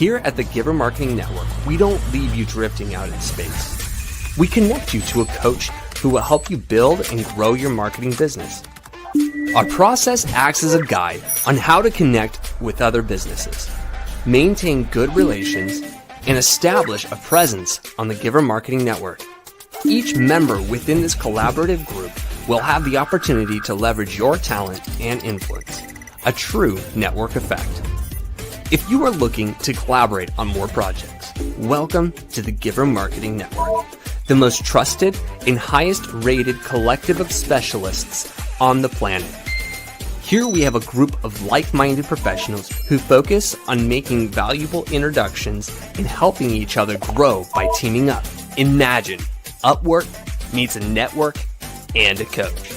Here at the Giver Marketing Network, we don't leave you drifting out in space. We connect you to a coach who will help you build and grow your marketing business. Our process acts as a guide on how to connect with other businesses, maintain good relations, and establish a presence on the Giver Marketing Network. Each member within this collaborative group will have the opportunity to leverage your talent and influence, a true network effect. If you are looking to collaborate on more projects, welcome to the Giver Marketing Network, the most trusted and highest rated collective of specialists on the planet. Here we have a group of like-minded professionals who focus on making valuable introductions and helping each other grow by teaming up. Imagine Upwork meets a network and a coach.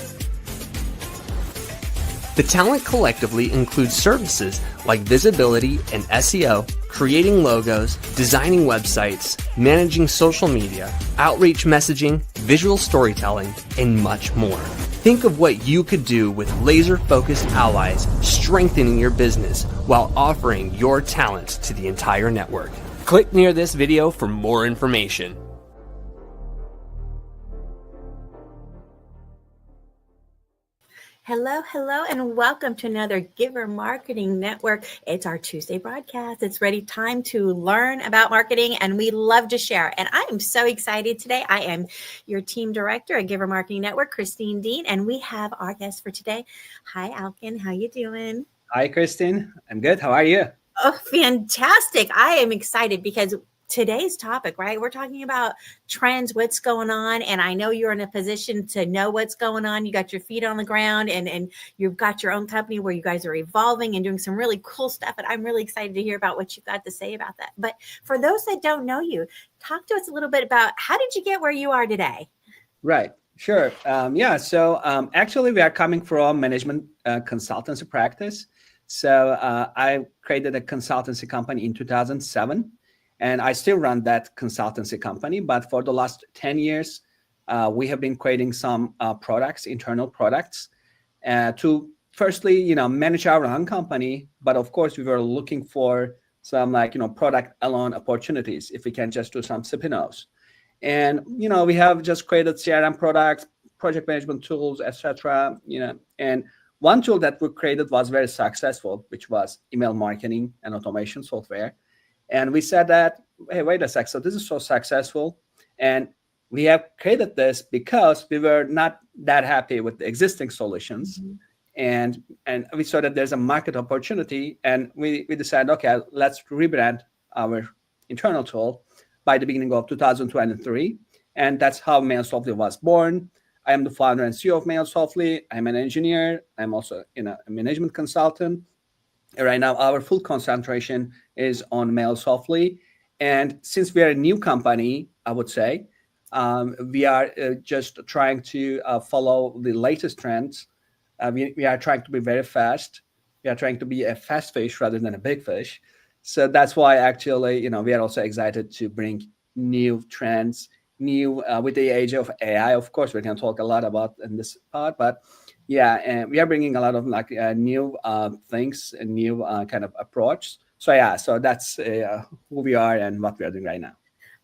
The talent collectively includes services like visibility and SEO, creating logos, designing websites, managing social media, outreach messaging, visual storytelling, and much more. Think of what you could do with laser-focused allies strengthening your business while offering your talents to the entire network. Click near this video for more information. Hello, and welcome to another Giver Marketing Network. It's our Tuesday broadcast. It's ready time to learn about marketing, and we love to share. And I am so excited today. I am your team director at Giver Marketing Network, Christine Dean, and we have our guest for today. Hi, Alkin. How you doing? Hi, Christine. I'm good. How are you? Oh, fantastic. I am excited because today's topic, right? We're talking about trends, what's going on. And I know you're in a position to know what's going on. You got your feet on the ground and you've got your own company where you guys are evolving and doing some really cool stuff. And I'm really excited to hear about what you've got to say about that. But for those that don't know you, talk to us a little bit about how did you get where you are today? Right. Sure. So actually, we are coming from management consultancy practice. So I created a consultancy company in 2007. And I still run that consultancy company, but for the last 10 years, we have been creating some products, internal products, to firstly, manage our own company. But of course, we were looking for some product alone opportunities if we can just do some spin-offs. And we have just created CRM products, project management tools, etc. And one tool that we created was very successful, which was email marketing and automation software. And we said that, hey, wait a sec. So this is so successful. And we have created this because we were not that happy with the existing solutions. Mm-hmm. And we saw that there's a market opportunity. And we decided, okay, let's rebrand our internal tool by the beginning of 2023. And that's how MailSoftly was born. I am the founder and CEO of MailSoftly. I'm an engineer. I'm also a management consultant. Right now, our full concentration is on MailSoftly. And since we are a new company, I would say, we are just trying to follow the latest trends. We are trying to be very fast. We are trying to be a fast fish rather than a big fish. So that's why actually, we are also excited to bring new trends, with the age of AI. Of course, we can talk a lot about in this part, but yeah, and we are bringing a lot of new things and new kind of approach. So that's who we are and what we are doing right now.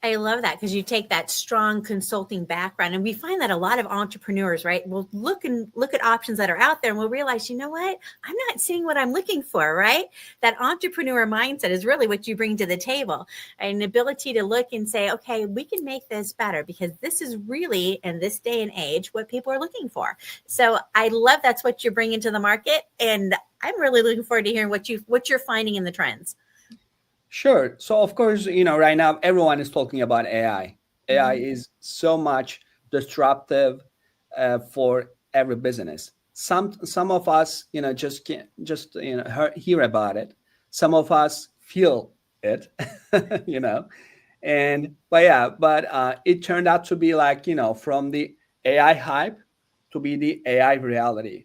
I love that because you take that strong consulting background, and we find that a lot of entrepreneurs, right, will look at options that are out there and we'll realize, you know what, I'm not seeing what I'm looking for, right? That entrepreneur mindset is really what you bring to the table, an ability to look and say, okay, we can make this better because this is really, in this day and age, what people are looking for. So I love that's what you're bringing to the market, and I'm really looking forward to hearing what you're finding in the trends. Sure. So of course, right now everyone is talking about AI. AI is so much disruptive for every business. Some of us, just can't hear about it. Some of us feel it, but it turned out to be from the AI hype to be the AI reality,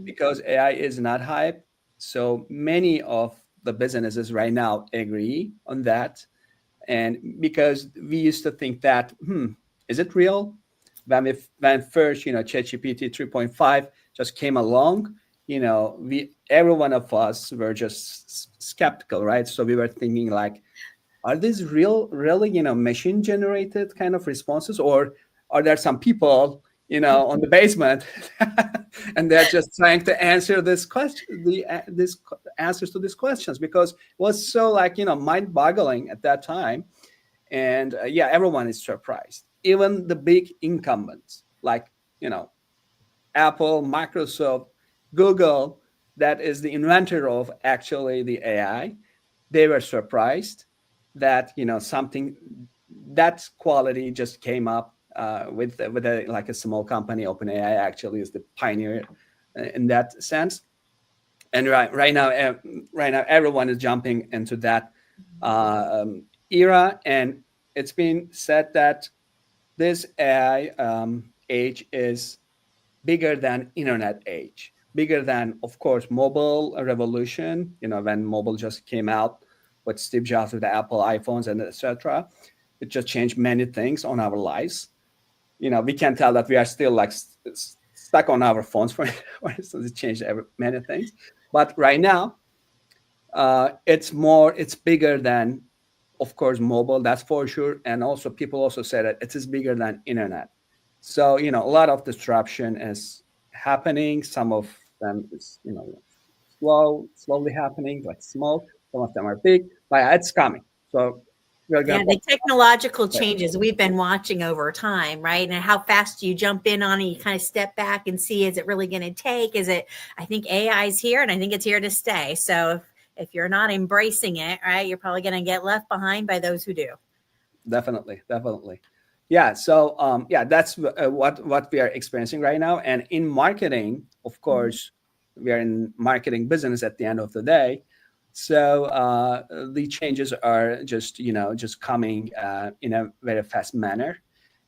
because AI is not hype. So many of the businesses right now agree on that. And because we used to think that, is it real? When first, ChatGPT 3.5 just came along, every one of us were just skeptical, right? So we were thinking like, are these really, machine generated kind of responses, or are there some people, on the basement and they're just trying to answer this question, this answers to these questions, because it was so like, mind boggling at that time. And everyone is surprised. Even the big incumbents like, Apple, Microsoft, Google, that is the inventor of actually the AI, they were surprised that something that quality just came up with like a small company. OpenAI actually is the pioneer in that sense. And right now everyone is jumping into that era, and it's been said that this AI age is bigger than internet age, bigger than, of course, mobile revolution, when mobile just came out with Steve Jobs with the Apple iPhones and etc. It just changed many things on our lives. We can tell that we are still like stuck on our phones, for instance. It changed many things. But right now, it's bigger than, of course, mobile, that's for sure. And also people also say that it is bigger than internet. So, a lot of disruption is happening. Some of them is, slowly happening, like small. Some of them are big, but it's coming. So we're going the technological changes we've been watching over time, right? And how fast you jump in on it, you kind of step back and see, is it really going to take? I think AI is here, and I think it's here to stay. So if you're not embracing it, right, you're probably going to get left behind by those who do. Definitely. Yeah. So that's what we are experiencing right now. And in marketing, of course, we are in marketing business at the end of the day. So the changes are just coming in a very fast manner.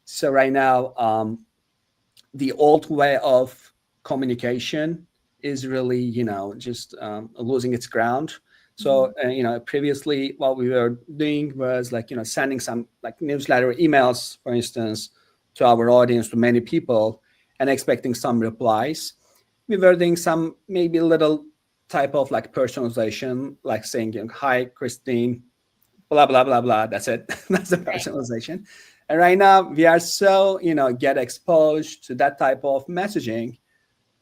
So right now, the old way of communication is really just losing its ground. So previously what we were doing was like sending some like newsletter emails, for instance, to our audience, to many people, and expecting some replies. We were doing some maybe little type of like personalization, like saying, hi, Christine, blah, blah, blah, blah. That's it. That's the personalization. And right now we are so, get exposed to that type of messaging.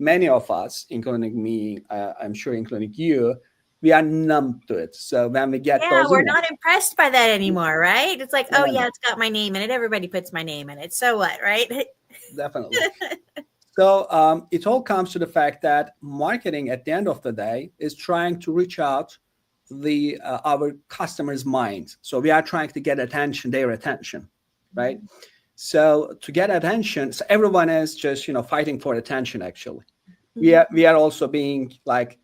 Many of us, including me, I'm sure including you, we are numb to it. So when we get those we're not impressed by that anymore, right? It's like, it's got my name in it. Everybody puts my name in it. So what, right? Definitely. So it all comes to the fact that marketing, at the end of the day, is trying to reach out our customers' minds. So we are trying to get their attention, right? So to get attention, so everyone is just fighting for attention. Actually, we are also being like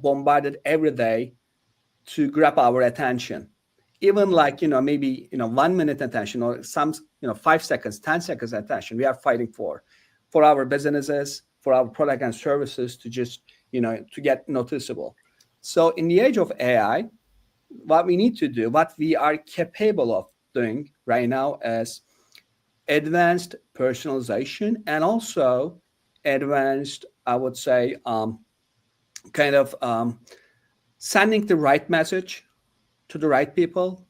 bombarded every day to grab our attention. Even like maybe 1 minute attention, or some 5 seconds, 10 seconds attention. We are fighting for our businesses, for our product and services to just to get noticeable. So in the age of AI, what we need to do, what we are capable of doing right now, is advanced personalization, and also advanced, I would say, sending the right message to the right people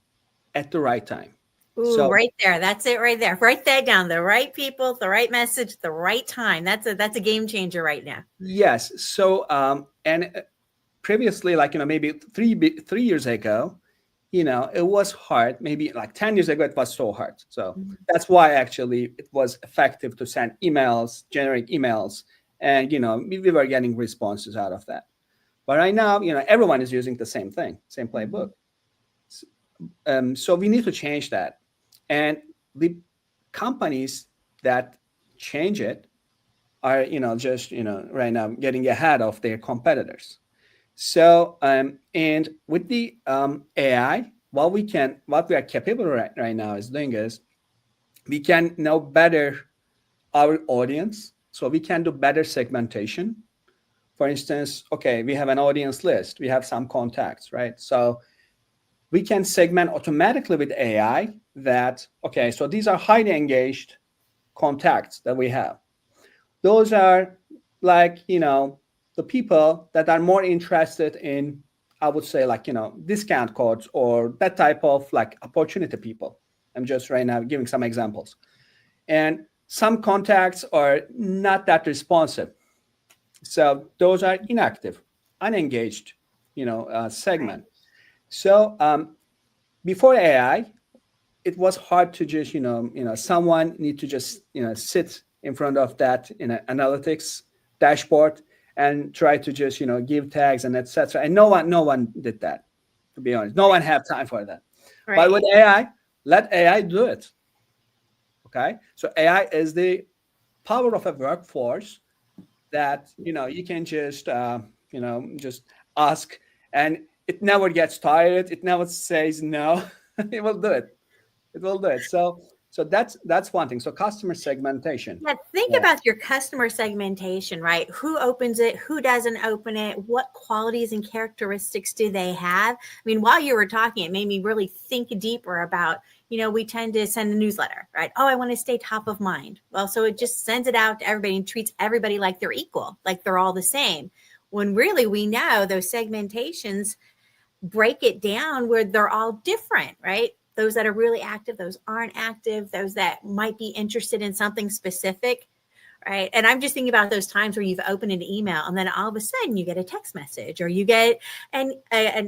at the right time. Ooh, right there. That's it right there. Write that down. The right people, the right message, the right time. That's a game changer right now. Yes. So, and previously, like, maybe three years ago, it was hard. Maybe like 10 years ago, it was so hard. So that's why actually it was effective to send emails, generate emails. And, we were getting responses out of that. But right now, everyone is using the same thing, same playbook. So we need to change that. And the companies that change it are, just, right now getting ahead of their competitors. So, and with the AI, what we are capable right now is doing is we can know better our audience. So we can do better segmentation. For instance, okay, we have an audience list. We have some contacts, right? So we can segment automatically with AI that, okay, so these are highly engaged contacts that we have. Those are like, the people that are more interested in, I would say, like, discount codes or that type of like opportunity people. I'm just right now giving some examples. And some contacts are not that responsive. So those are inactive, unengaged, segment. So before AI, it was hard to just, someone need to just, sit in front of that analytics dashboard and try to just, give tags and etc. And no one did that, to be honest. No one have time for that. Right. But with AI, let AI do it. Okay. So AI is the power of a workforce that, you can just, just ask, and it never gets tired. It never says no. It will do it. It will do it. So that's one thing. So customer segmentation. Yeah, think about your customer segmentation, right? Who opens it? Who doesn't open it? What qualities and characteristics do they have? I mean, while you were talking, it made me really think deeper about, we tend to send a newsletter, right? Oh, I want to stay top of mind. Well, so it just sends it out to everybody and treats everybody like they're equal, like they're all the same. When really we know those segmentations break it down where they're all different, right? Those that are really active, those aren't active, those that might be interested in something specific, right? And I'm just thinking about those times where you've opened an email and then all of a sudden you get a text message or you get a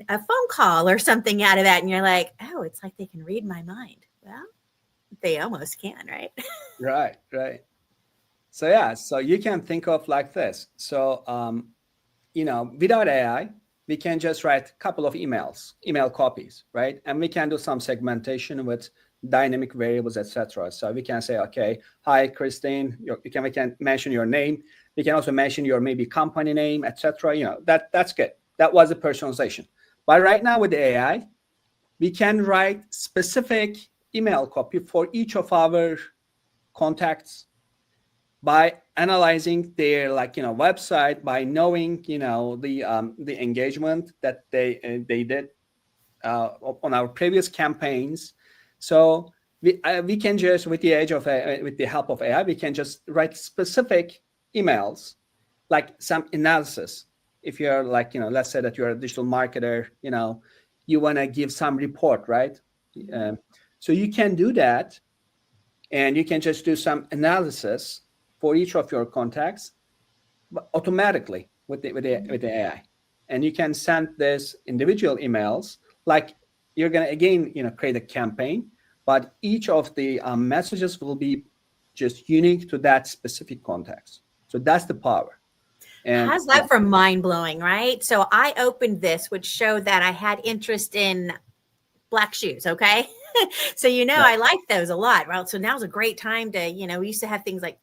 phone call or something out of that. And you're like, oh, it's like they can read my mind. Well, they almost can, right? Right. So yeah, so you can think of like this. So, without AI, we can just write a couple of email copies, right? And we can do some segmentation with dynamic variables, etc. So we can say, okay, hi, Christine. We can mention your name. We can also mention your maybe company name, etc. That's good. That was a personalization. But right now with the AI, we can write specific email copy for each of our contacts by analyzing their website, by knowing the engagement that they did on our previous campaigns. So we can just with the help of AI, we can just write specific emails, like some analysis. If you're let's say that you're a digital marketer, you want to give some report, right? So you can do that, and you can just do some analysis for each of your contacts automatically with the AI. And you can send this individual emails, like you're going to again create a campaign, but each of the messages will be just unique to that specific context. So that's the power. And how's that for mind-blowing, right? So I opened this, which showed that I had interest in black shoes. Okay. So, I like those a lot. Right. So now's a great time to, we used to have things like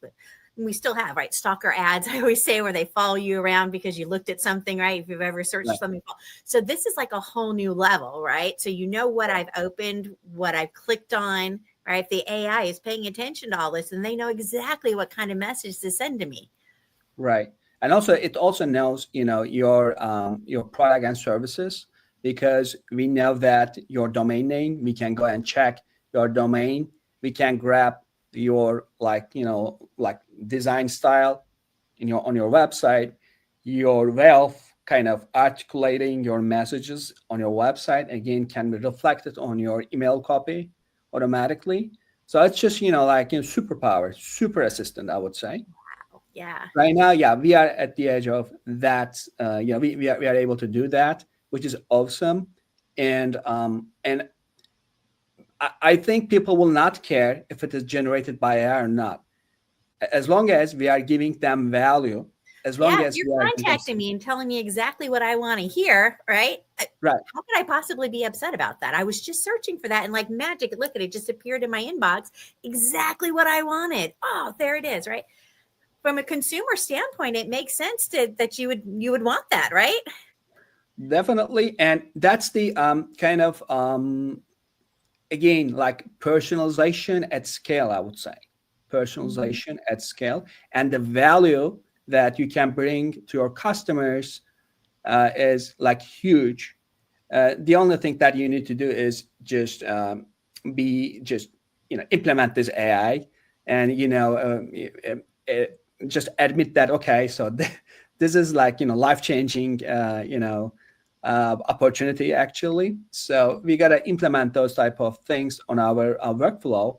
we still have, right, stalker ads, I always say, where they follow you around because you looked at something, right? If you've ever searched something. So this is like a whole new level, right? So what I've opened, what I've clicked on, right? The AI is paying attention to all this, and they know exactly what kind of message to send to me. Right. And also, it also knows, your product and services, because we know that your domain name, we can go and check your domain. We can grab your design style on your website, your way of kind of articulating your messages on your website, again, can be reflected on your email copy automatically. So it's just superpower, super assistant, I would say. Wow. Yeah. Right now, yeah, we are at the edge of that. We are able to do that, which is awesome. And I think people will not care if it is generated by AI or not, as long as we are giving them value. As long as you're contacting me and telling me exactly what I want to hear, right? Right. How could I possibly be upset about that? I was just searching for that, and like magic, look at it, just appeared in my inbox, exactly what I wanted. Oh, there it is, right? From a consumer standpoint, it makes sense that you would want that, right? Definitely, and that's the kind of again, like personalization at scale, I would say. Personalization at scale, and the value that you can bring to your customers is like huge. The only thing that you need to do is just implement this AI, and just admit that, okay, so this is like, life-changing, opportunity actually. So we got to implement those type of things on our workflow,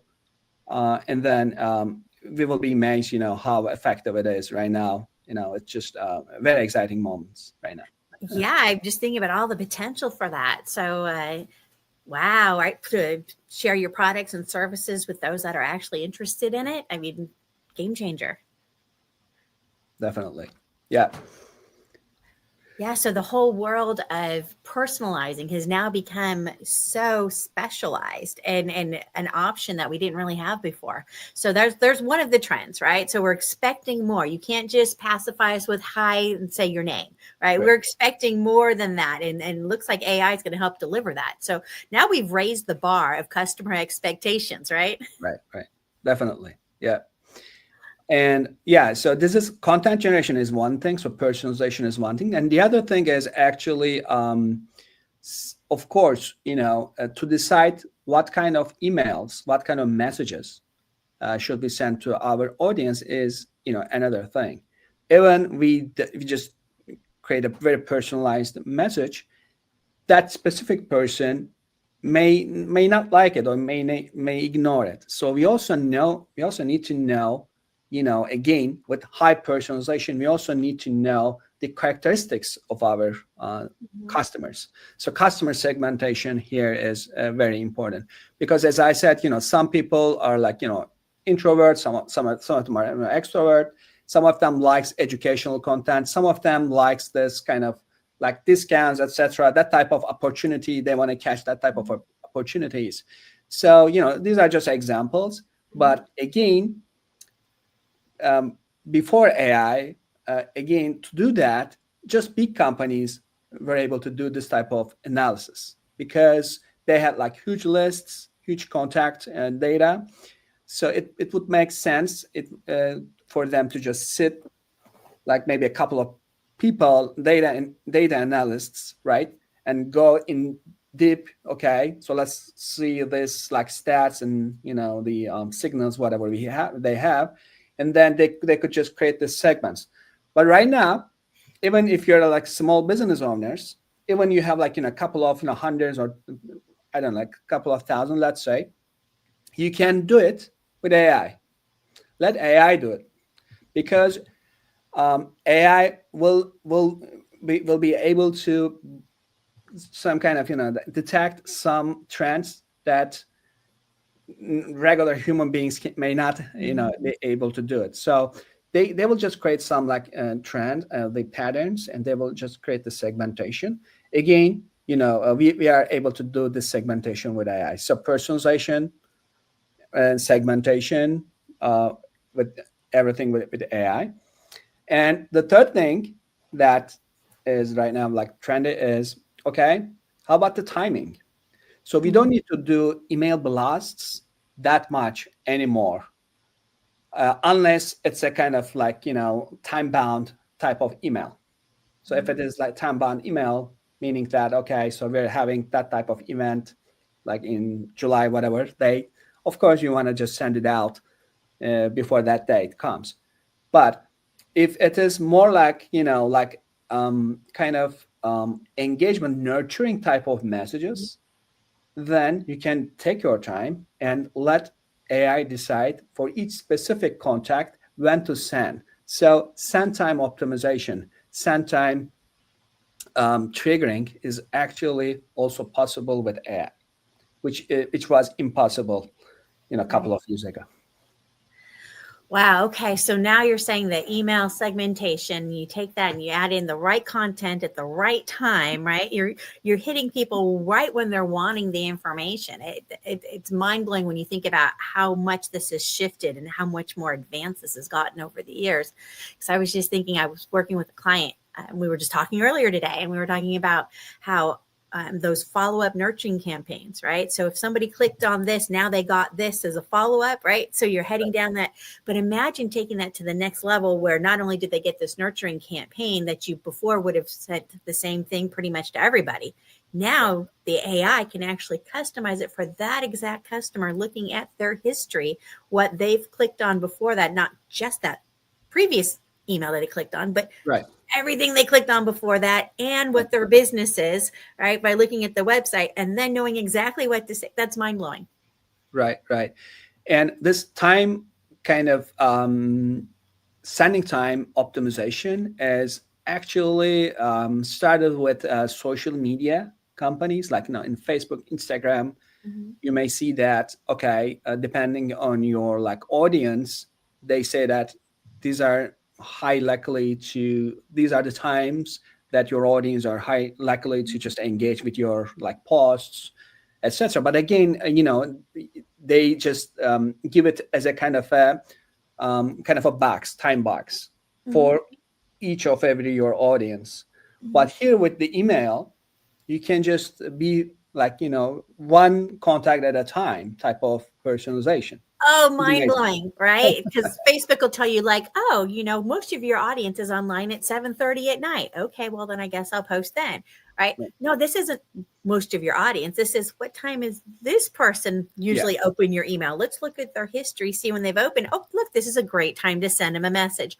and then we will be amazed, how effective it is right now. It's just very exciting moments right now. Yeah, I'm just thinking about all the potential for that. So, wow, right? To share your products and services with those that are actually interested in it. I mean, game changer. Definitely. Yeah. Yeah, so the whole world of personalizing has now become so specialized and an option that we didn't really have before. So there's one of the trends, right? So we're expecting more. You can't just pacify us with hi and say your name, right? We're expecting more than that. And it looks like AI is going to help deliver that. So now we've raised the bar of customer expectations, right? Right. Definitely. Yeah. And yeah, so this is content generation is one thing. So personalization is one thing. And the other thing is actually, of course, to decide what kind of emails, what kind of messages should be sent to our audience is, another thing. Even we just create a very personalized message, that specific person may not like it or may ignore it. So we also need to know, again, with high personalization, we also need to know the characteristics of our customers. So customer segmentation here is very important, because as I said, some people are like, introverts, some of them are extrovert, some of them likes educational content, some of them likes this kind of like discounts, etc. That type of opportunity, they want to catch that type of opportunities. So, these are just examples. But again, before AI, again, to do that, just big companies were able to do this type of analysis because they had like huge lists, huge contact and data. So it would make sense for them to just sit like maybe a couple of people, data analysts, right? And go in deep. Okay, so let's see this like stats and the signals, whatever they have, and then they could just create the segments. But right now, even if you're like small business owners, even you have like a couple of hundreds or I don't know, like a couple of thousand, let's say, you can do it with AI. Let AI do it, because AI will be able to some kind of detect some trends that regular human beings may not be able to do it. So they will just create some like trend, the patterns, and they will just create the segmentation. Again, we are able to do this segmentation with AI. So personalization and segmentation with everything with AI. And the third thing that is right now like trendy is, okay, how about the timing? So we don't need to do email blasts that much anymore, unless it's a kind of like, time-bound type of email. So if it is like time-bound email, meaning that, okay, so we're having that type of event like in July, whatever date, of course you want to just send it out before that date comes. But if it is more like, kind of engagement nurturing type of messages, then you can take your time and let AI decide for each specific contact when to send. So send time optimization, send time triggering is actually also possible with AI, which was impossible a couple of years ago. Wow. Okay. So now you're saying that email segmentation, you take that and you add in the right content at the right time, right? You're hitting people right when they're wanting the information. It's mind blowing when you think about how much this has shifted and how much more advanced this has gotten over the years. Because I was just thinking, I was working with a client, and we were just talking earlier today, and we were talking about how those follow-up nurturing campaigns, right? So if somebody clicked on this, now they got this as a follow-up, right? So you're heading down that. But imagine taking that to the next level, where not only did they get this nurturing campaign that you before would have sent the same thing pretty much to everybody. Now the AI can actually customize it for that exact customer, looking at their history, what they've clicked on before that, not just that previous email that it clicked on, but right. everything they clicked on before that and what their business is, right? By looking at the website and then knowing exactly what to say. That's mind blowing. Right, right. And this time kind of sending time optimization is actually started with social media companies like in Facebook, Instagram. You may see that, okay, depending on your like audience, they say that these are these are the times that your audience are high likely to just engage with your like posts, etc. But again, they just give it as a kind of a box, time box for each of every your audience. But here with the email, you can just be like, one contact at a time type of personalization. Oh, mind blowing, right? Because Facebook will tell you like, oh, most of your audience is online at 7:30 at night. Okay, well then I guess I'll post then, right? No, this isn't most of your audience. This is what time is this person usually open your email? Let's look at their history, see when they've opened. Oh, look, this is a great time to send them a message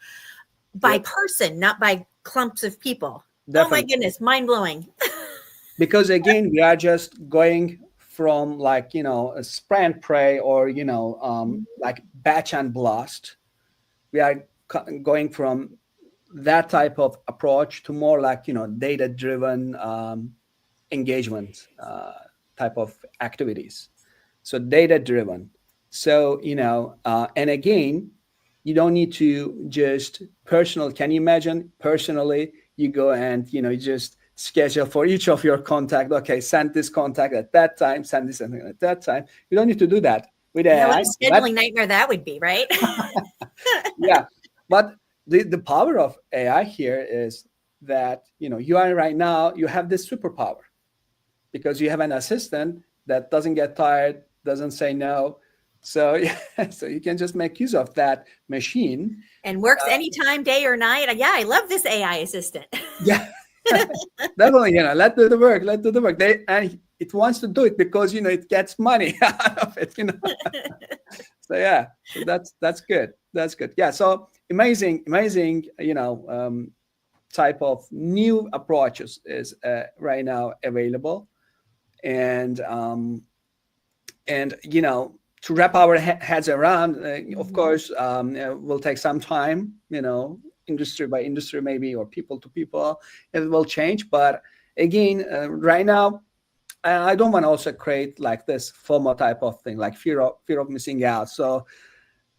by person, not by clumps of people. Definitely. Oh my goodness, mind blowing. Because again, we are just going from like, a spray and pray or, like batch and blast. We are going from that type of approach to more like, data-driven engagement type of activities. So data-driven. So, and again, you don't need to just personal. Can you imagine personally, you go and, you just schedule for each of your contact. Okay, send this contact at that time, send this something at that time. You don't need to do that with AI. What a scheduling nightmare that would be, right? Yeah, but the power of AI here is that you are right now, you have this superpower because you have an assistant that doesn't get tired, doesn't say no. So so you can just make use of that machine and works anytime, day or night. Yeah, I love this AI assistant. Yeah. Definitely, let do the work. And it wants to do it because it gets money out of it. So yeah, so that's good. That's good. Yeah. So amazing, type of new approaches is right now available, and to wrap our heads around, of course, will take some time. Industry by industry maybe, or people to people, it will change. But again, right now, I don't want to also create like this FOMO type of thing, like fear of missing out. So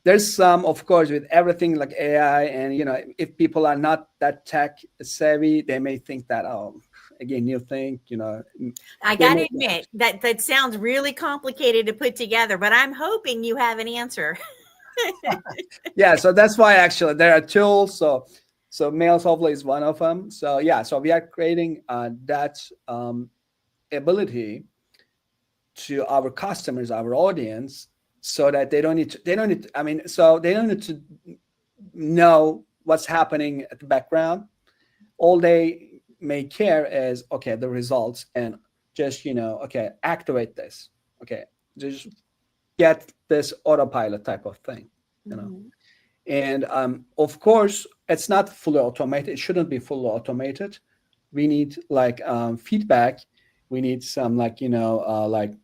there's some, of course, with everything like AI, and if people are not that tech savvy, they may think that, again, new thing, I gotta admit that sounds really complicated to put together, but I'm hoping you have an answer. Yeah, so that's why actually there are tools. So MailSoftly is one of them. So yeah, so we are creating that ability to our customers, our audience, so that they don't need to know what's happening at the background. All they may care is, okay, the results, and just okay, activate this, okay, just get this autopilot type of thing, and of course it's not fully automated. It shouldn't be fully automated. We need like feedback. We need some like like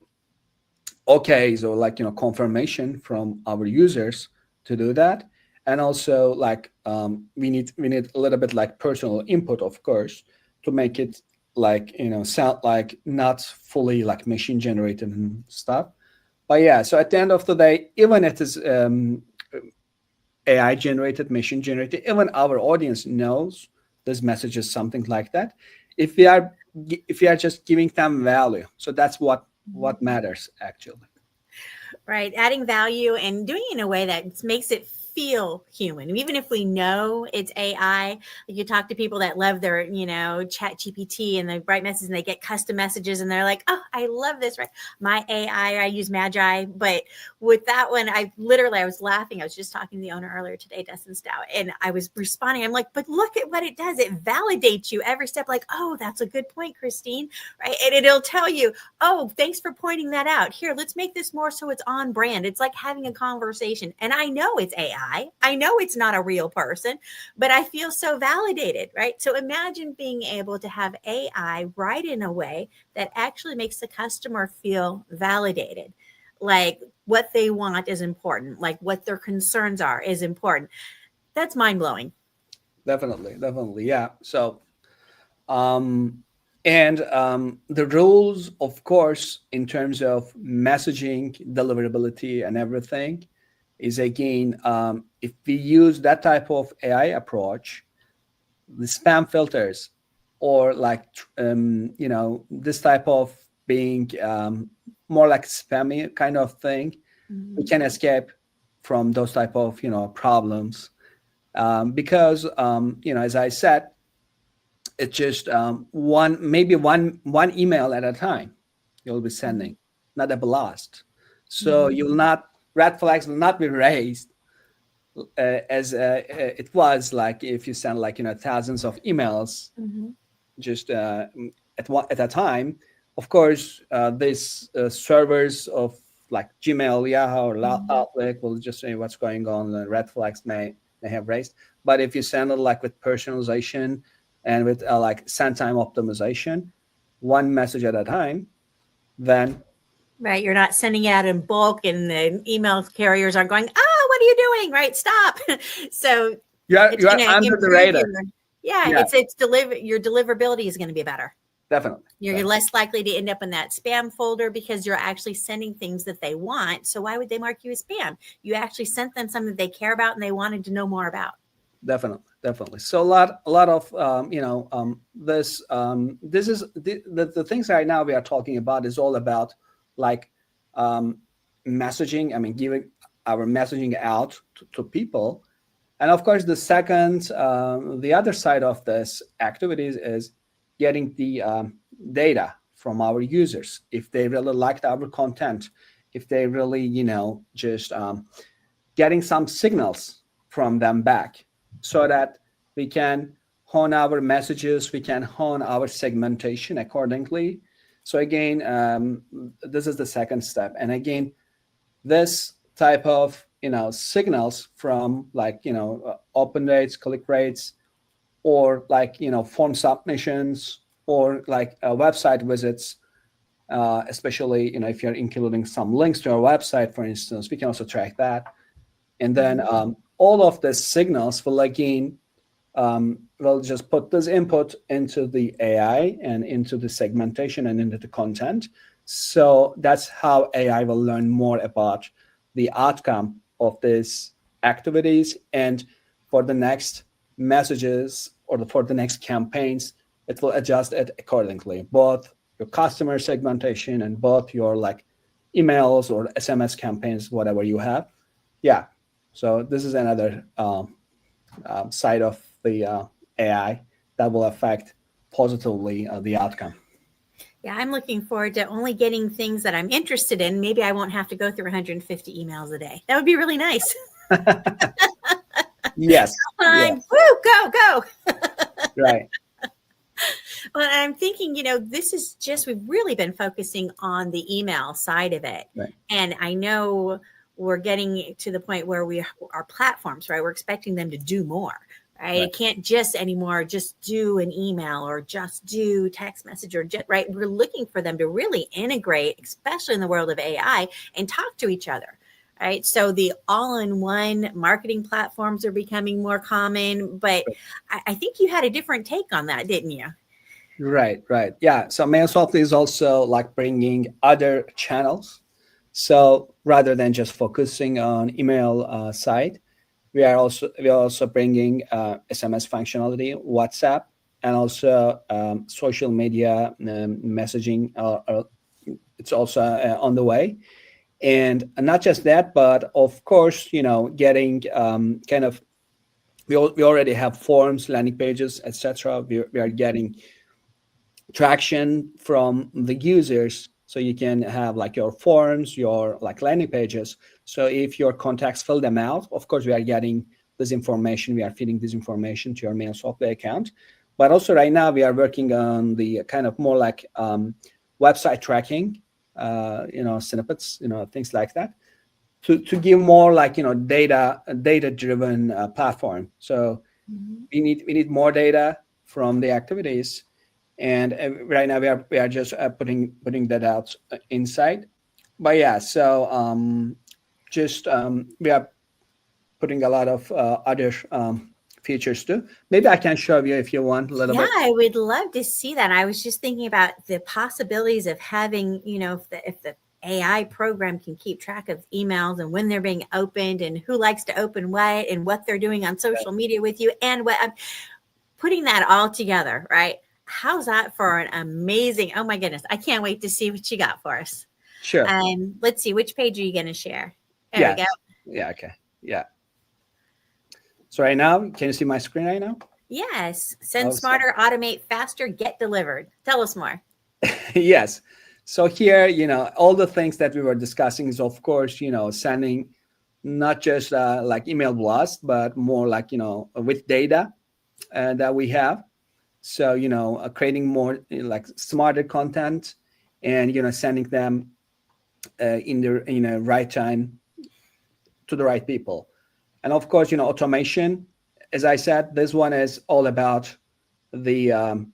okays or like confirmation from our users to do that. And also like we need a little bit like personal input, of course, to make it like sound like not fully like machine generated and stuff. But yeah, so at the end of the day, even it is AI generated, machine generated, even our audience knows this message is something like that. If we are just giving them value, so that's what matters actually. Right, adding value and doing it in a way that makes it feel human. Even if we know it's AI, like you talk to people that love their, Chat GPT and the bright messages, and they get custom messages and they're like, oh, I love this, right? My AI, I use Magi, but with that one, I was laughing. I was just talking to the owner earlier today, Dustin Stout, and I was responding. I'm like, but look at what it does. It validates you every step. Like, oh, that's a good point, Christine, right? And it'll tell you, oh, thanks for pointing that out. Here, let's make this more so it's on brand. It's like having a conversation. And I know it's AI. AI. I know it's not a real person, but I feel so validated, right? So imagine being able to have AI write in a way that actually makes the customer feel validated. Like what they want is important, like what their concerns are is important. That's mind blowing. Definitely, yeah. So and the rules, of course, in terms of messaging, deliverability, and everything, is again, if we use that type of AI approach, the spam filters, or like this type of being more like spammy kind of thing, we can escape from those type of problems, because as I said, it's just one email at a time you'll be sending, not a blast. So you'll not red flags will not be raised as it was like if you send like thousands of emails just at a time. Of course, these servers of like Gmail, Yahoo, or Outlook will just say what's going on. The red flags may have raised. But if you send it like with personalization and with like send time optimization, one message at a time, then right, you're not sending it out in bulk, and the email carriers aren't going, "Oh, what are you doing? Right, stop." So you are gonna under the improve radar. Yeah, it's your deliverability is going to be better. Definitely. You're less likely to end up in that spam folder because you're actually sending things that they want. So why would they mark you as spam? You actually sent them something they care about and they wanted to know more about. Definitely. So a lot of this is the things right now we are talking about is all about like messaging. I mean, giving our messaging out to people, and of course, the other side of this activities is getting the data from our users. If they really liked our content, if they really just getting some signals from them back, so that we can hone our messages, we can hone our segmentation accordingly. So again, this is the second step. And again, this type of signals from like open rates, click rates, or like form submissions, or like website visits, especially if you're including some links to our website, for instance, we can also track that. And then all of the signals will again, we'll just put this input into the AI and into the segmentation and into the content. So that's how AI will learn more about the outcome of these activities. And for the next messages or for the next campaigns, it will adjust it accordingly, both your customer segmentation and both your like emails or SMS campaigns, whatever you have. Yeah. So this is another side of the AI that will affect positively the outcome. Yeah, I'm looking forward to only getting things that I'm interested in. Maybe I won't have to go through 150 emails a day. That would be really nice. Yes. Fine. Woo, go. Right. Well, I'm thinking, this is just, we've really been focusing on the email side of it. Right. And I know we're getting to the point where our platforms, right? We're expecting them to do more, right? It can't just anymore just do an email or just do text message or just, right? We're looking for them to really integrate, especially in the world of AI, and talk to each other. Right. So the all-in-one marketing platforms are becoming more common, but I think you had a different take on that, didn't you? Right. Yeah. So MailSoft is also like bringing other channels. So rather than just focusing on email side, we are also bringing SMS functionality, WhatsApp, and also social media messaging. It's also on the way. And not just that, but of course, getting kind of, we already have forms, landing pages, etc. We are getting traction from the users, so you can have like your forms, your like landing pages. So if your contacts fill them out, of course, we are getting this information. We are feeding this information to your MailSoft account. But also right now, we are working on the kind of more like website tracking. Snippets, things like that. to give more like data driven platform. So we need more data from the activities, and right now we are just putting that out inside. But yeah, so we are putting a lot of other features too. Maybe I can show you if you want a little Yeah, bit. I would love to see that. I was just thinking about the possibilities of having, if the AI program can keep track of emails and when they're being opened and who likes to open what and what they're doing on social media with you and what I'm putting that all together, right? How's that for an amazing, oh my goodness, I can't wait to see what you got for us. Sure. Let's see, which page are you going to share? There Yes. we go. Yeah. Okay. Yeah. So right now, can you see my screen right now? Yes. Send Awesome. smarter, automate faster, get delivered. Tell us more. Yes. So here, all the things that we were discussing is, of course, sending not just like email blast, but more like, with data that we have. So, creating more like smarter content and, sending them in the right time to the right people. And of course, automation, as I said, this one is all about the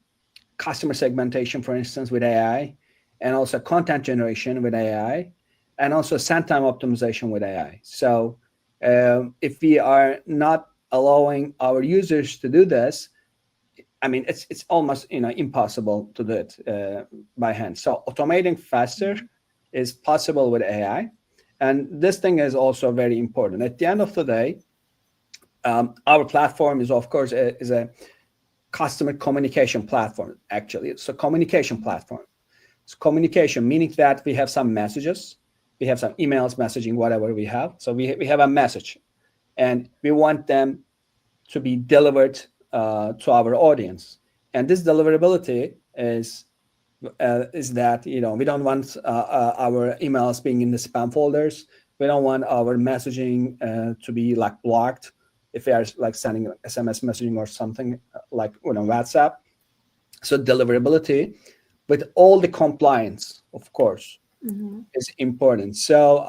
customer segmentation, for instance, with AI, and also content generation with AI, and also send time optimization with AI. So if we are not allowing our users to do this, I mean, it's almost impossible to do it by hand. So automating faster is possible with AI, and this thing is also very important. At the end of the day, our platform is, of course, is a customer communication platform. Actually, it's a communication platform. It's communication, meaning that we have some messages, we have some emails, messaging, whatever we have. So we have a message, and we want them to be delivered to our audience. And this deliverability is that we don't want our emails being in the spam folders. We don't want our messaging to be like blocked if they are like sending SMS messaging or something like WhatsApp. So deliverability with all the compliance, of course, is important. So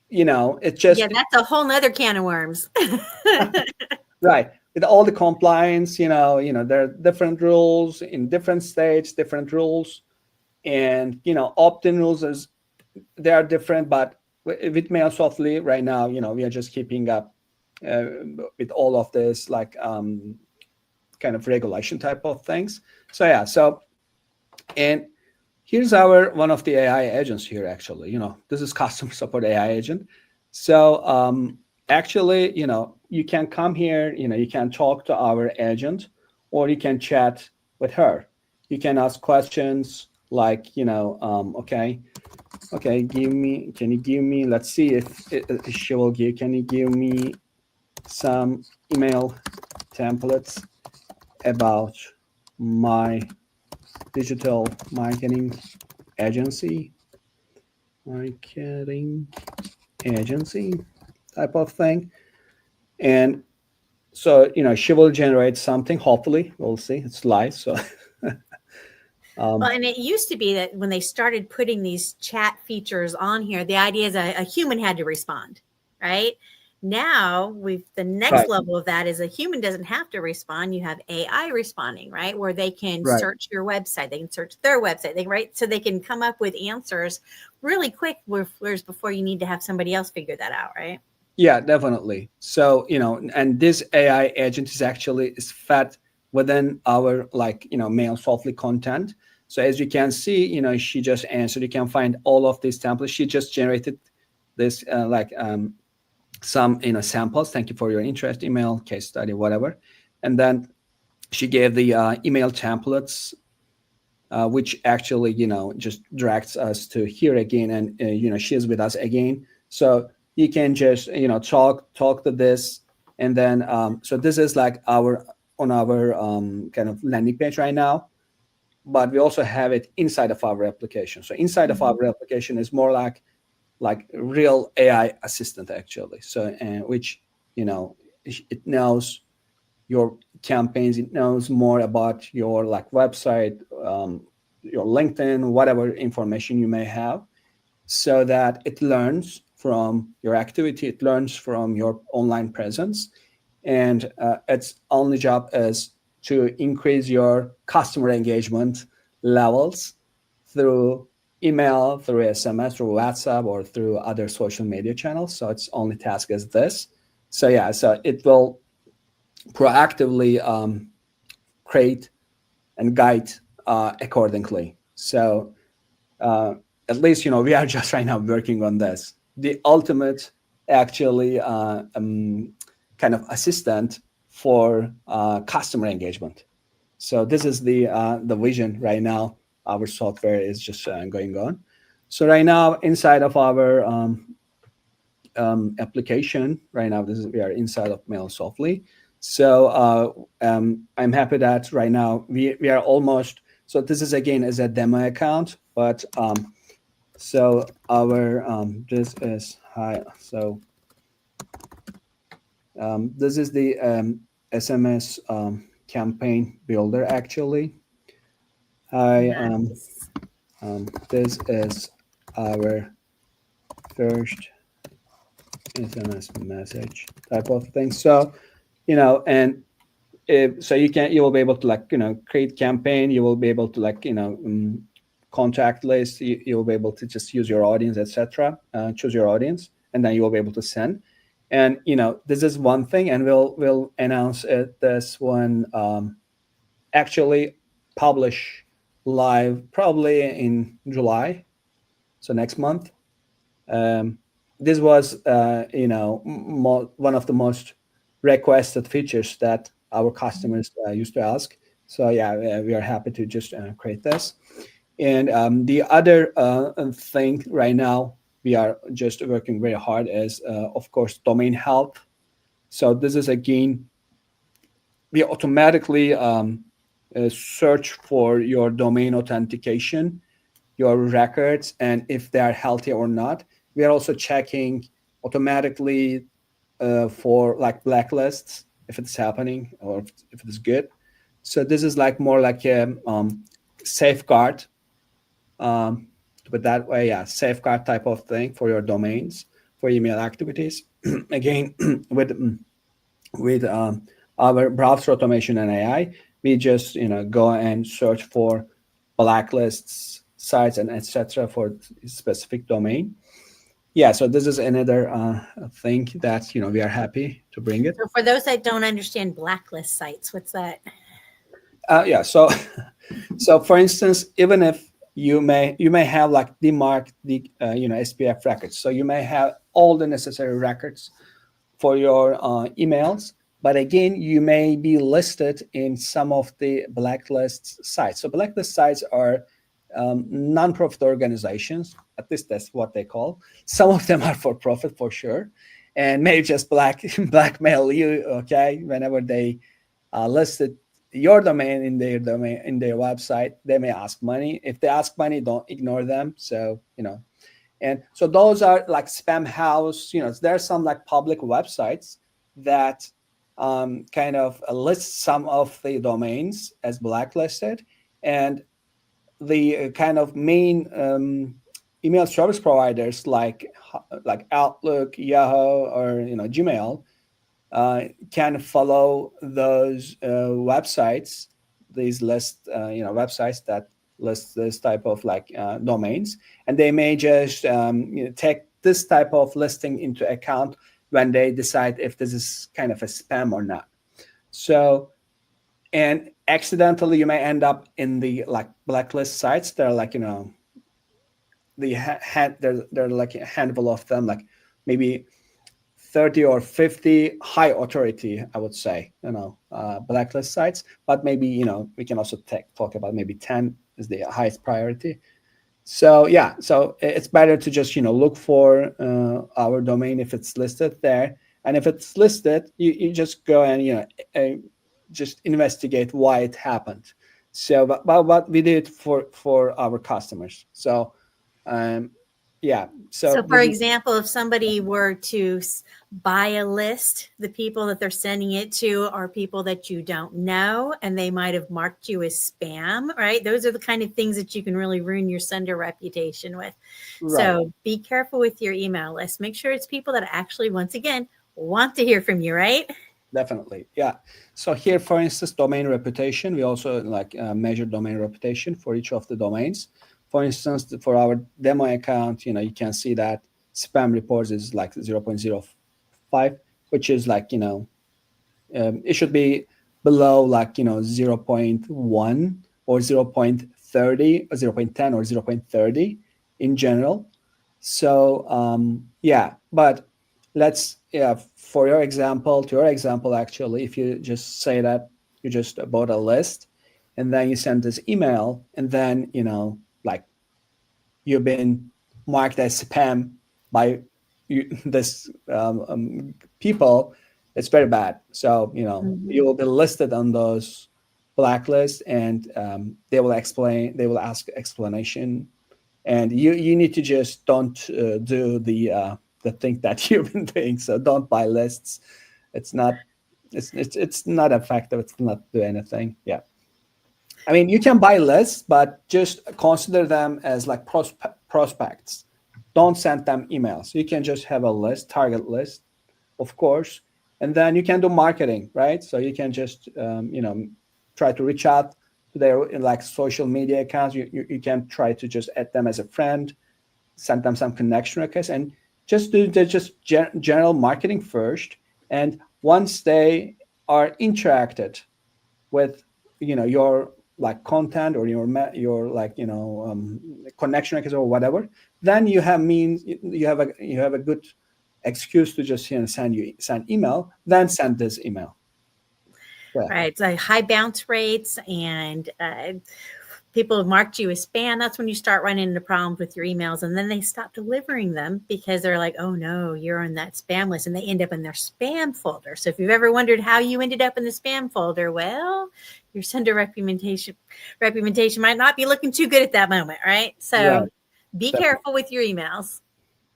it's just that's a whole nother can of worms. right. With all the compliance, there are different rules in different states, different rules, and opt-in rules they are different. But with MailSoftly right now, we are just keeping up with all of this, like kind of regulation type of things. So yeah. So and here's one of the AI agents here. Actually, this is customer support AI agent. So actually, you can come here, you can talk to our agent, or you can chat with her. You can ask questions like, okay, can you give me, let's see if she will give, can you give me some email templates about my digital marketing agency type of thing. And so she will generate something. Hopefully, we'll see. It's live, so well, and it used to be that when they started putting these chat features on here, the idea is a human had to respond, right? Now the next level of that is a human doesn't have to respond. You have AI responding, right? Where they can search your website, they can search their website, right? So they can come up with answers really quick, whereas before you need to have somebody else figure that out, right? Yeah, definitely. So, and this AI agent is fed within our MailSoftly content. So as you can see, she just answered. You can find all of these templates. She just generated this some samples. Thank you for your interest, email, case study, whatever. And then she gave the email templates, which actually just directs us to here again, and she is with us again. So you can just talk to this, and then so this is like on our kind of landing page right now, but we also have it inside of our application. So inside of our application is more like real AI assistant actually. So which it knows your campaigns, it knows more about your website, your LinkedIn, whatever information you may have, so that it learns from your activity, it learns from your online presence, and its only job is to increase your customer engagement levels through email, through SMS, through WhatsApp, or through other social media channels. So its only task is this. So yeah, so it will proactively create and guide accordingly. So at least we are just right now working on this. The ultimate, actually, kind of assistant for customer engagement. So this is the vision right now. Our software is just going on. So right now, inside of our application, right now, we are inside of MailSoftly. So I'm happy that right now we are almost. So this is again is a demo account, but so our this is high. So this is the SMS campaign builder actually. Hi, Nice. this is our first SMS message type of thing. So, and so you will be able to create campaign. You will be able to contact list. You will be able to just use your audience, etc. Choose your audience, and then you will be able to send. And this is one thing, and we'll announce it this one actually publish live probably in July, so next month. This was one of the most requested features that our customers used to ask. So yeah, we are happy to just create this. And the other thing right now we are just working very hard is of course domain health. So this is again, we automatically search for your domain authentication, your records, and if they are healthy or not. We are also checking automatically for blacklists if it's happening or if it's good. So this is more like a safeguard, but that way, yeah, safeguard type of thing for your domains, for email activities. Again, with our browser automation and AI, we just go and search for blacklists, sites, and etc. for specific domain. Yeah, so this is another thing that we are happy to bring it. So for those that don't understand blacklist sites, what's that? Yeah, so so for instance, even if you may have demarked the SPF records, so you may have all the necessary records for your emails, but again, you may be listed in some of the blacklist sites. So blacklist sites are non-profit organizations, at least that's what they call. Some of them are for profit for sure, and may just blackmail you, okay, whenever they listed your domain in their website. They may ask money. If they ask money, don't ignore them. So and so those are like Spam House. There are some public websites that kind of list some of the domains as blacklisted, and the kind of main email service providers like Outlook, Yahoo, or Gmail can follow those websites, these websites that list this type of domains, and they may just take this type of listing into account when they decide if this is kind of a spam or not. So, and accidentally you may end up in the blacklist sites. There are there are a handful of them, maybe 30 or 50 high authority, I would say, blacklist sites. But maybe we can also talk about maybe 10 is the highest priority. So yeah, so it's better to just look for our domain if it's listed there, and if it's listed, you just go and just investigate why it happened. So but what we did for our customers. So yeah. So, So for example, if somebody were to buy a list, the people that they're sending it to are people that you don't know, and they might have marked you as spam, right? Those are the kind of things that you can really ruin your sender reputation with. right. So, be careful with your email list. Make sure it's people that actually, once again, want to hear from you, right? Definitely, yeah. So here, for instance, domain reputation, we also like measure domain reputation for each of the domains. For instance, for our demo account, you can see that spam reports is like 0.05, which is like, it should be below like, 0.1 or 0.30 or 0.10 or 0.30 in general. So yeah, but let's, yeah, for your example, to your example, actually, if you just say that you just bought a list and then you send this email and then, like you've been marked as spam by this people, it's very bad. So, you will be listed on those blacklists and they will ask explanation, and you need to just don't do the thing that you've been doing. So don't buy lists. It's not it's not effective. It's not do anything. Yeah. I mean, you can buy lists, but just consider them as like prospects. Don't send them emails. You can just have a list, target list, of course, and then you can do marketing, right? So you can just try to reach out to their like social media accounts. You can try to just add them as a friend, send them some connection requests, and just do the general marketing first. And once they are interacted with your like content or your like connection request or whatever, then you have a good excuse to just send email, then send this email. Yeah. Right. So high bounce rates and people have marked you as spam. That's when you start running into problems with your emails, and then they stop delivering them because they're like, oh no, you're on that spam list, and they end up in their spam folder. So if you've ever wondered how you ended up in the spam folder, well, your sender reputation might not be looking too good at that moment, right? So Right. be careful with your emails.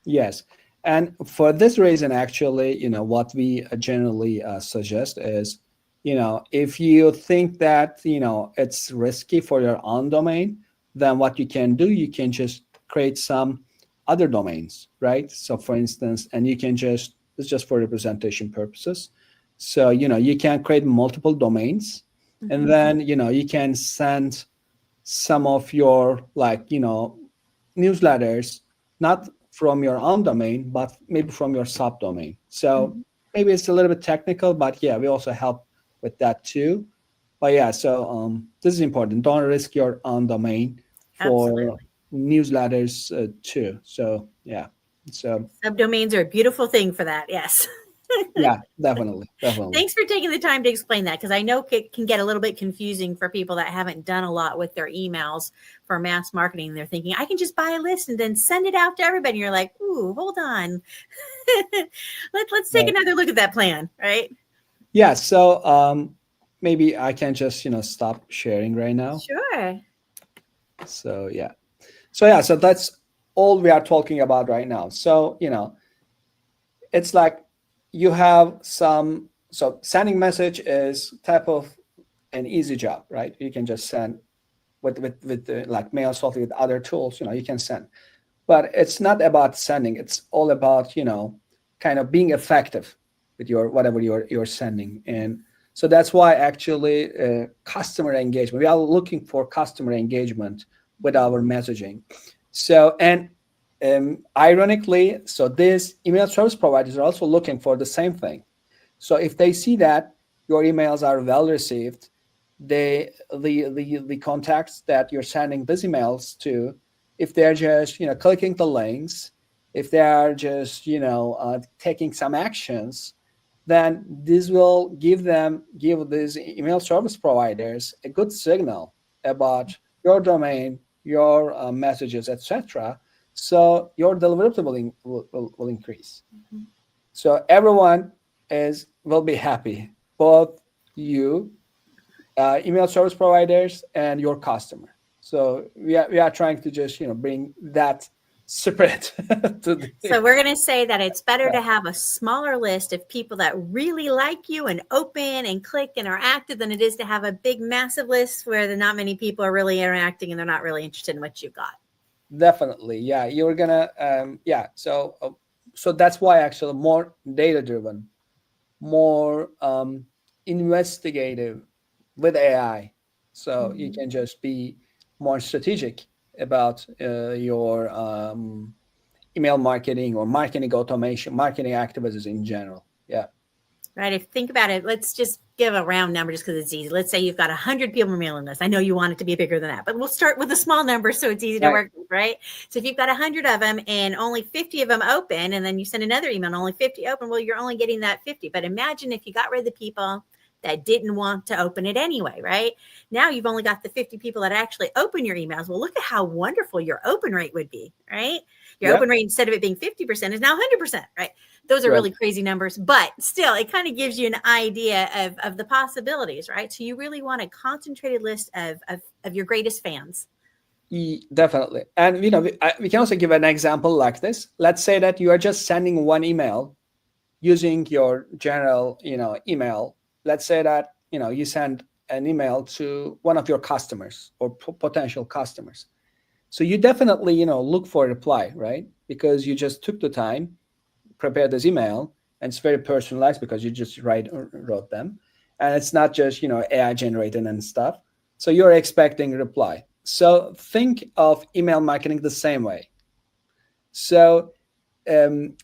Yes. And for this reason, actually, what we generally suggest is, if you think that, it's risky for your own domain, then what you can do, you can just create some other domains, right? So for instance, and you can it's just for representation purposes. So, you can create multiple domains, and then, you can send some of your like, newsletters, not from your own domain, but maybe from your subdomain. So maybe it's a little bit technical, but yeah, we also help with that too. But yeah, so this is important. Don't risk your own domain for Absolutely. newsletters too. So yeah, so Subdomains are a beautiful thing for that. Yes. yeah, definitely. Thanks for taking the time to explain that, because I know it can get a little bit confusing for people that haven't done a lot with their emails for mass marketing. They're thinking, I can just buy a list and then send it out to everybody. And you're like, ooh, hold on. Let's take another look at that plan, right? Yeah, so maybe I can just stop sharing right now. Sure. So yeah. So that's all we are talking about right now. So it's like you have so sending message is type of an easy job, right? You can just send with like mail software, with other tools, you can send. But it's not about sending. It's all about kind of being effective with your whatever you're sending. And so that's why actually customer engagement. We are looking for customer engagement with our messaging. So and ironically, so these email service providers are also looking for the same thing. So if they see that your emails are well received, the contacts that you're sending these emails to, if they're just clicking the links, if they are just taking some actions, then this will give these email service providers a good signal about your domain, your messages, etc. So your deliverability will increase. So everyone will be happy, both you, email service providers, and your customer. So we are trying to just bring that spread to So we're going to say that it's better to have a smaller list of people that really like you and open and click and are active than it is to have a big, massive list where not many people are really interacting and they're not really interested in what you got. Definitely, yeah. You're gonna, so that's why actually more data driven, more investigative with AI. So you can just be more strategic about your email marketing or marketing automation, marketing activities in general. Yeah. Right. If you think about it, let's just give a round number just because it's easy. Let's say you've got 100 people on your mailing list. I know you want it to be bigger than that, but we'll start with a small number so it's easy to work with, right? So if you've got 100 of them and only 50 of them open, and then you send another email and only 50 open, well, you're only getting that 50. But imagine if you got rid of the people that didn't want to open it anyway, right? Now you've only got the 50 people that actually open your emails. Well, look at how wonderful your open rate would be, right? Your open rate, instead of it being 50%, is now 100%, right? Those are really crazy numbers, but still, it kind of gives you an idea of the possibilities, right? So you really want a concentrated list of your greatest fans. Definitely. And, we can also give an example like this. Let's say that you are just sending one email using your general, email. Let's say that, you send an email to one of your customers or potential customers. So you definitely, look for a reply, right? Because you just took the time, prepared this email, and it's very personalized because you just wrote them. And it's not just, AI generated and stuff. So you're expecting a reply. So think of email marketing the same way. So the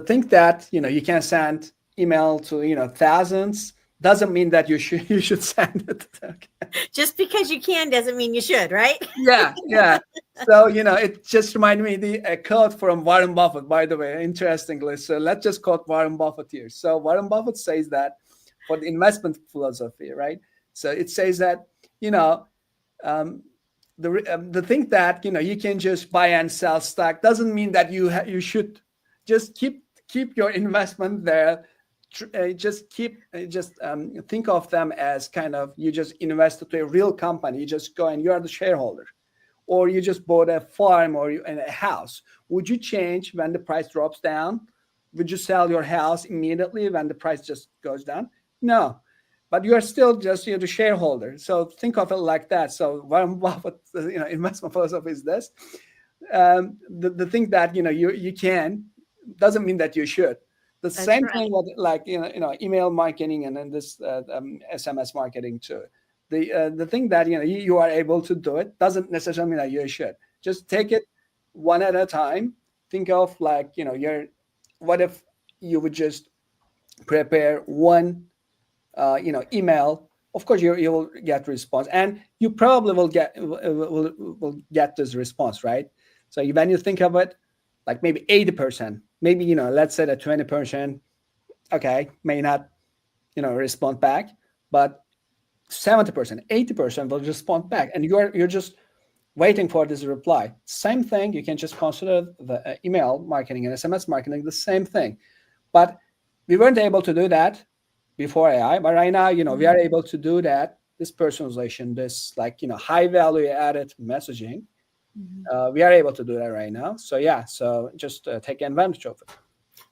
thing that you can send email to thousands doesn't mean that you should send it. Okay. Just because you can doesn't mean you should, right? Yeah. So it just reminded me a quote from Warren Buffett, by the way, interestingly. So let's just quote Warren Buffett here. So Warren Buffett says that for the investment philosophy, right? So it says that the thing that you can just buy and sell stock doesn't mean that you should just keep your investment there. Think of them as kind of, you just invest to a real company. You just go and you are the shareholder, or you just bought a farm or a house. Would you change when the price drops down? Would you sell your house immediately when the price just goes down? No, but you are still just the shareholder. So think of it like that. So Warren Buffett, investment philosophy is this: the thing that you can doesn't mean that you should. That's same thing with email marketing and then this SMS marketing too. The thing that you are able to do it doesn't necessarily mean that you should. Just take it one at a time. Think of what if you would just prepare one email. Of course you will get response, and you probably will get this response, right? So when you think of it, like maybe 80%, maybe let's say that 20%, okay, may not respond back, but 70%, 80% will respond back, and you're just waiting for this reply. Same thing, you can just consider the email marketing and SMS marketing the same thing. But we weren't able to do that before AI, but right now we are able to do that, this personalization, this high value added messaging. We are able to do that right now. So so just take advantage of it.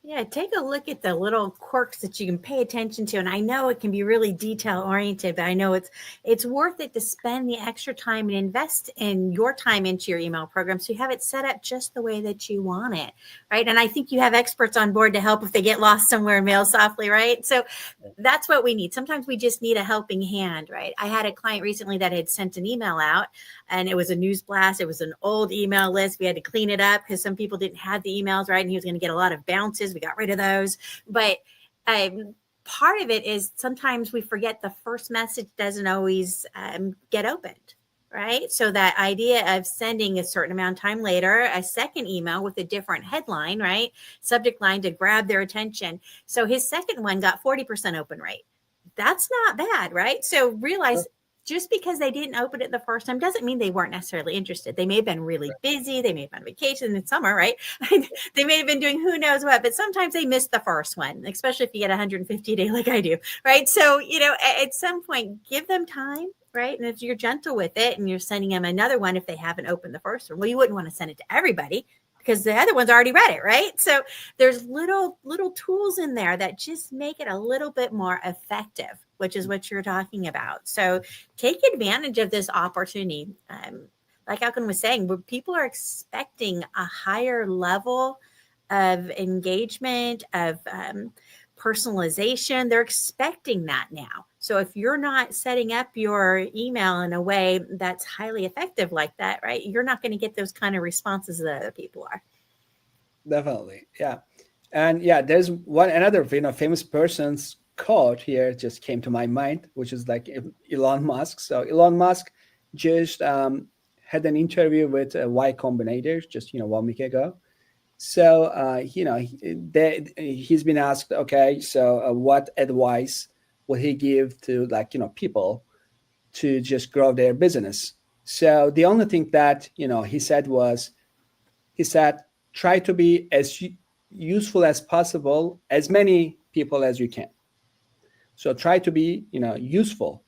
Yeah, take a look at the little quirks that you can pay attention to. And I know it can be really detail oriented, but I know it's worth it to spend the extra time and invest in your time into your email program so you have it set up just the way that you want it, right? And I think you have experts on board to help if they get lost somewhere in MailSoftly, right? So that's what we need. Sometimes we just need a helping hand, right? I had a client recently that had sent an email out, and it was a news blast. It was an old email list. We had to clean it up because some people didn't have the emails right, and he was going to get a lot of bounces. We got rid of those. But part of it is sometimes we forget the first message doesn't always get opened, right? So that idea of sending a certain amount of time later, a second email with a different headline, right? Subject line to grab their attention. So his second one got 40% open rate. That's not bad, right? So realize just because they didn't open it the first time doesn't mean they weren't necessarily interested. They may have been really busy. They may have been on vacation in summer, right? They may have been doing who knows what, but sometimes they missed the first one, especially if you get 150 a day like I do, right? So, at some point, give them time right? And if you're gentle with it and you're sending them another one if they haven't opened the first one, well, you wouldn't want to send it to everybody because the other one's already read it, right? So there's little tools in there that just make it a little bit more effective, which is what you're talking about. So take advantage of this opportunity. Like Alkin was saying, where people are expecting a higher level of engagement, of personalization. They're expecting that now. So if you're not setting up your email in a way that's highly effective like that, right, you're not going to get those kind of responses that other people are. Definitely. Yeah. And yeah, there's another, famous person's quote here just came to my mind, which is like Elon Musk. So Elon Musk just had an interview with Y Combinator just, 1 week ago. So, he's been asked, okay, so what advice would he give to people to just grow their business? So the only thing that, he said, try to be as useful as possible, as many people as you can. So try to be, useful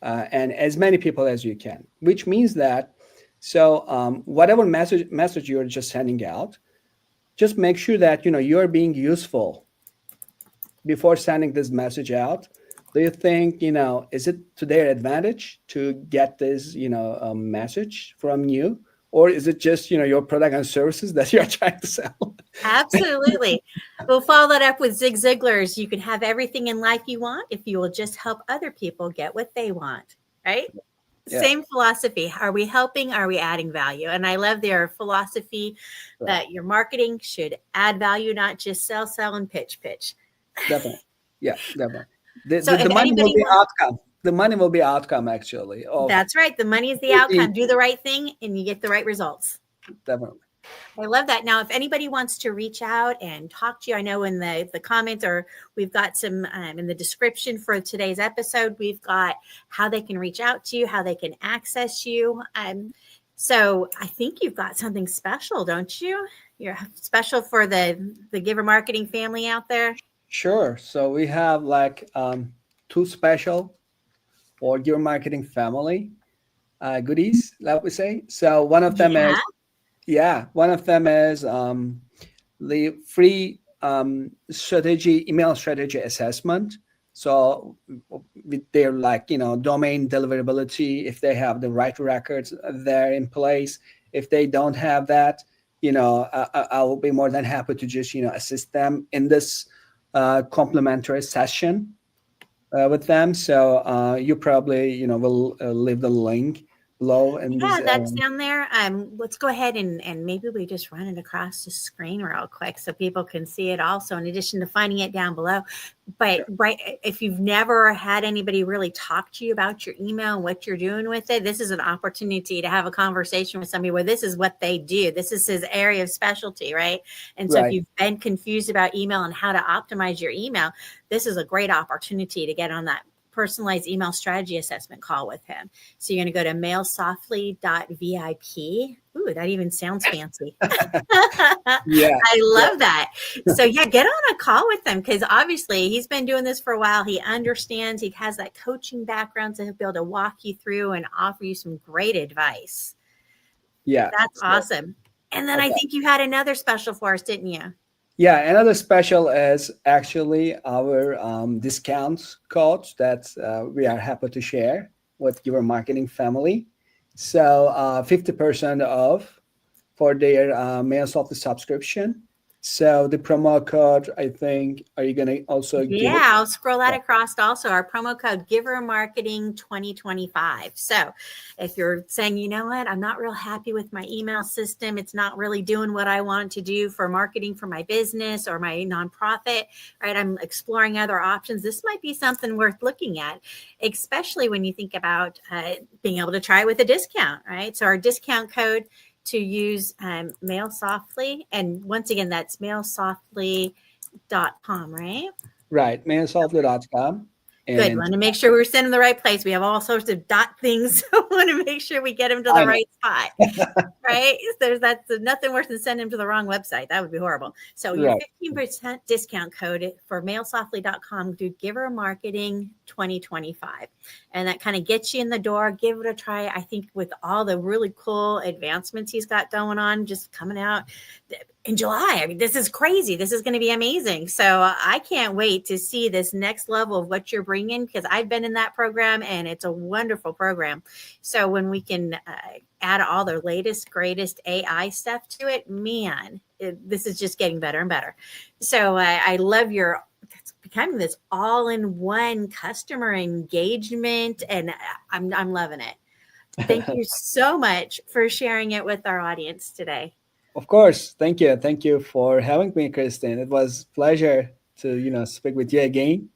and as many people as you can, which means that, so whatever message you're just sending out, just make sure that, you're being useful before sending this message out. Do you think, is it to their advantage to get this, message from you? Or is it just, your product and services that you're trying to sell? Absolutely. We'll follow that up with Zig Ziglar's. You can have everything in life you want if you will just help other people get what they want, right? Yeah. Same philosophy. Are we helping? Are we adding value? And I love their philosophy that your marketing should add value, not just sell, and pitch. Definitely. Yeah, definitely. The money will be outcome. The money will be outcome, actually. That's right. The money is the outcome. Do the right thing and you get the right results. Definitely. I love that. Now, if anybody wants to reach out and talk to you, I know in the comments, or we've got some in the description for today's episode, we've got how they can reach out to you, how they can access you. So I think you've got something special, don't you? You're special for the Giver Marketing family out there. Sure. So we have two special for Giver Marketing family goodies, let me say. So one of them is the free email strategy assessment. So with their domain deliverability, if they have the right records there in place, if they don't have that, I will be more than happy to just assist them in this complimentary session with them. So you probably will leave the link below. And that's down there. Let's go ahead and maybe we just run it across the screen real quick so people can see it also, in addition to finding it down below. But if you've never had anybody really talk to you about your email and what you're doing with it, this is an opportunity to have a conversation with somebody where this is what they do. This is his area of specialty, right? And so if you've been confused about email and how to optimize your email, this is a great opportunity to get on that personalized email strategy assessment call with him. So you're going to go to mailsoftly.vip. Ooh, that even sounds fancy. Yeah, I love that. So get on a call with him, because obviously he's been doing this for a while. He understands, he has that coaching background, so he'll be able to walk you through and offer you some great advice. Yeah. That's awesome. And then I think you had another special for us, didn't you? Yeah, another special is actually our discount code that we are happy to share with Giver Marketing family. So 50% off for their MailSoftly subscription. So the promo code, I think, are you going to also give it? I'll scroll that across also. Our promo code, Giver Marketing 2025. So if you're saying, you know what, I'm not real happy with my email system, it's not really doing what I want to do for marketing for my business or my nonprofit, right? I'm exploring other options. This might be something worth looking at, especially when you think about being able to try it with a discount, right? So our discount code to use MailSoftly. And once again, that's mailsoftly.com, right? Right, mailsoftly.com. Good. Want to make sure we're sending the right place. We have all sorts of dot things. So I want to make sure we get them to the right spot, right? That's nothing worse than sending them to the wrong website. That would be horrible. So your 15% discount code for mailsoftly.com, do Giver Marketing 2025. And that kind of gets you in the door. Give it a try. I think with all the really cool advancements he's got going on, just coming out in July. I mean, this is crazy. This is going to be amazing. So I can't wait to see this next level of what you're bringing, because I've been in that program and it's a wonderful program. So when we can add all the latest, greatest AI stuff to it, man, this is just getting better and better. So I love your becoming this all-in-one customer engagement, and I'm loving it. Thank you so much for sharing it with our audience today. Of course. Thank you. Thank you for having me, Kristen. It was a pleasure to, speak with you again.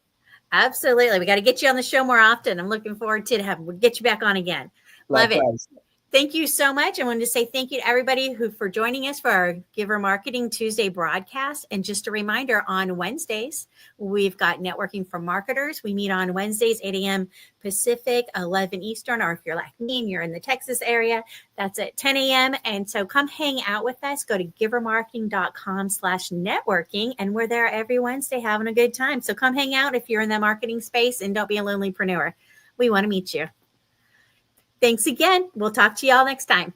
Absolutely. We got to get you on the show more often. I'm looking forward to we'll get you back on again. Likewise. Love it. Thank you so much. I wanted to say thank you to everybody for joining us for our Giver Marketing Tuesday broadcast. And just a reminder, on Wednesdays, we've got Networking for Marketers. We meet on Wednesdays, 8 a.m. Pacific, 11 Eastern, or if you're like me and you're in the Texas area, that's at 10 a.m. And so come hang out with us. Go to givermarketing.com/networking. And we're there every Wednesday having a good time. So come hang out if you're in the marketing space, and don't be a lonelypreneur. We want to meet you. Thanks again. We'll talk to y'all next time.